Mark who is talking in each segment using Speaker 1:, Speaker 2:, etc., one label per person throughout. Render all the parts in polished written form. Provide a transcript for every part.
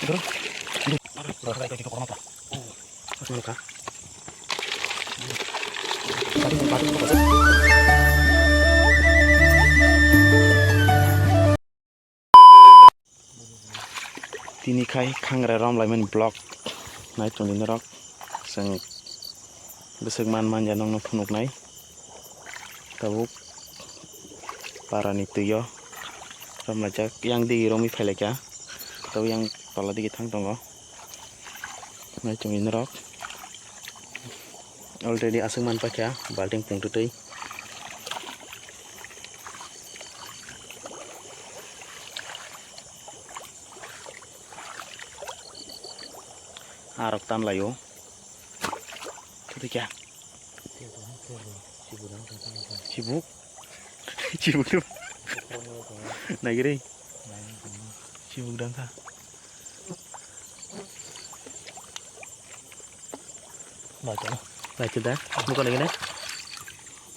Speaker 1: Bro. Bro, kayak gitu apa? Harus meluka. Pati, Tini kai khangre rom laimen blog nai tungin rok seng besek man janong no phunuk nai tabuk parani tuyo rom lajak yang di romi pheleka tahu yang pala di thang tongo nai tungin rok already aseng man pakya balting pung tutui arok tan layo itu kya sibuk sibuk tuh naik gini sibuk dan sa baca dah bukan lagi nih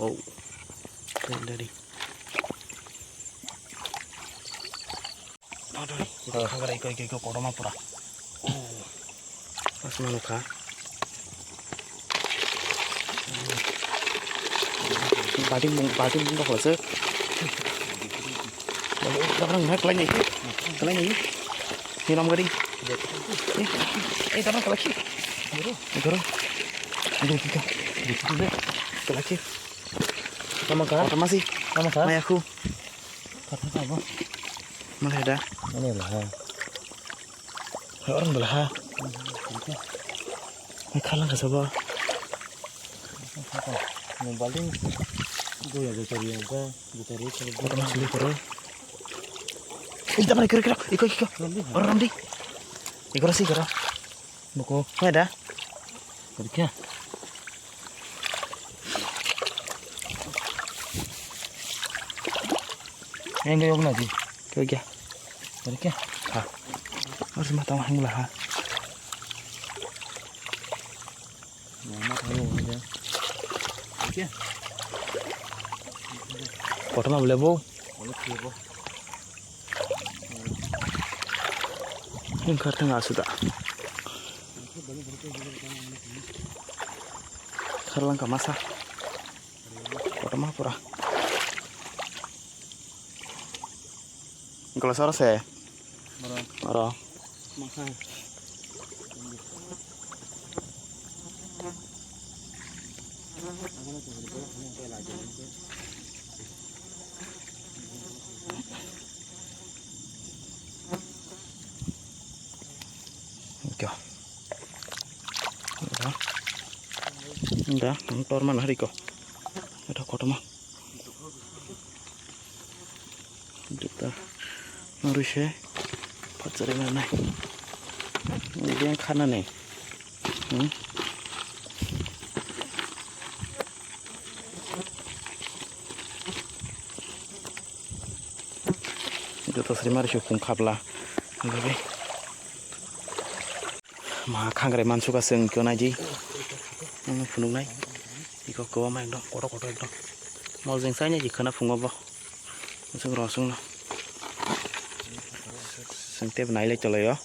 Speaker 1: oh dari aduh itu kagak ikut koroma pura pas manuka Batin bung kok lese orang naik lagi ini nom gading tapi lagi dorong aduh tiga lagi nama kah masih nama kah mayaku kata apa malah ada ini lah orang belah ini kalang kasaba paling gue ya cari kalau masih lihat kita mana kira ikut orang di ikut sih kira buku ada kerja yang gayung lagi kerja harus matang hang lah Kota mah boleh bu. Ini kartu nggak sudah. Karlang kamasa. Kota mah pura. Kalau sore saya. Marah. Makan. Udah, motor mana hari kok? Ada kota mah. Kita harus ya, pacar mana? Ini yang kanan nih. Itu terus lima ribu pun kablah. Oke. Mah kangre mansu ka seng kyo naji. Phunung nai. Iko ko ma ekdom koto ekdom. Mau jeng sanya ji kana phungo bo. Seng rosung na. Seng tep nai le cholo yo.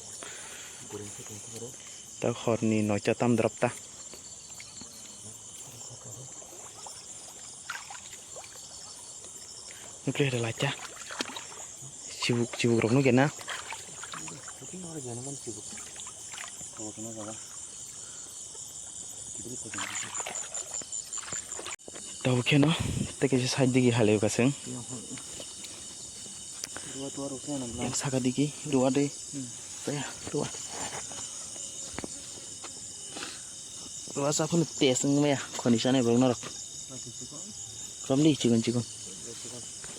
Speaker 1: Ta khor ni no cha tam drop ta. Nukle ada laca. Sibuk rok nu gena. Tahu kena, teke side digi haleu kaseng. Yang saka digi, dua deh. Saya dua. Dua sapun tes ngme ya, kondisinya belum norok. Ramdi cikun.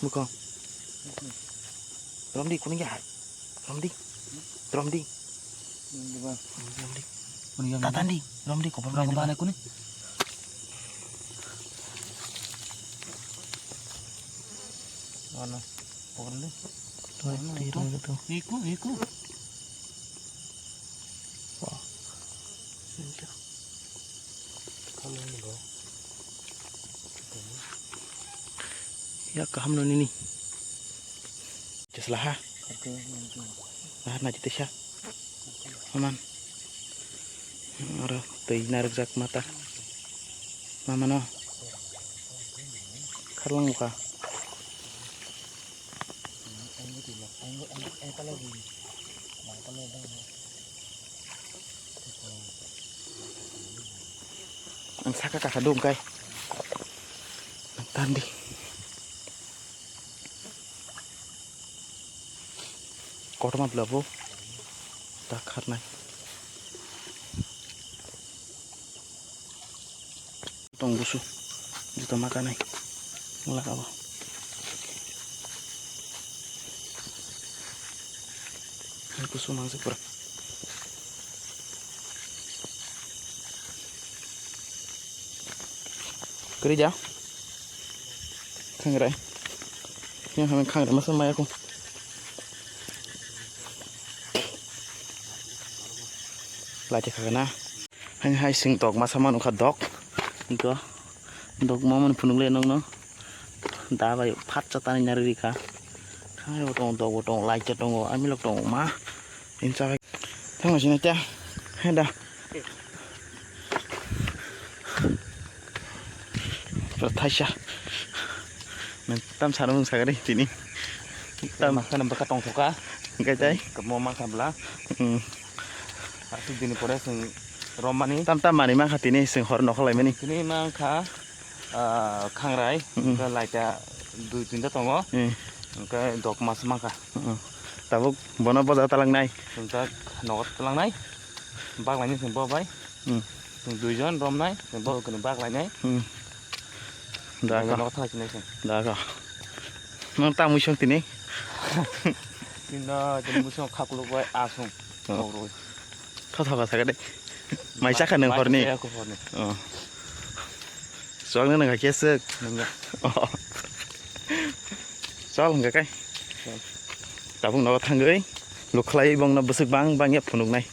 Speaker 1: Muka. Ramdi kuning ya. Ramdi. Tatandi, Ramdi kau pernah kemana kuning? Mana? Pohon ni. Tuh. Iku. Wah. Kalau ni loh. Ya kaham non ini. Jelas lah. Lah najis ya. aman aro tei narjak mata mama no kharlang muka ang saka kakadong kay nagtandi kotma blabo takar nai tong busu juta makan nai mulak apa busu mangsa pura kerja khangrai yang kami khangrai masa maya aku lại chắc na hay hay sinh tộc mà sao mà nó khát độc cơ độc mà mình phun lên nó đá vậy phát cho ta nhà đi cả hai bộ trồng lại cho trồng anh mới lọc trồng má em sao vậy thằng nào xin này cha hay đã rồi thay sa mình tam sa nó mừng sa cái đi chị đi tam cái nằm bạc trồng thổ cá cái đấy cầm mò mang tham lá Sini pore sing romani tam mani mang hati ni sing hor nokalai mani sini mang kha khangrai ka laita dui tinta tongo ka dok mas mang kha tabuk bono boja talang nai ta nogot talang nai bak lai ni sing bo bai sing dui jon rom nai sing bo kun bak lai nai da ka nogot thai sini sing da ka nang ta mu song tini tinda jemu song khaklu bai asung rồi thao thao cái đấy mày chắc là nương hồn nè xóa nữa là cái sức xóa là cái tao cũng nó thằng ấy lục lấy bông nó bớt sức băng băng nhấp phần này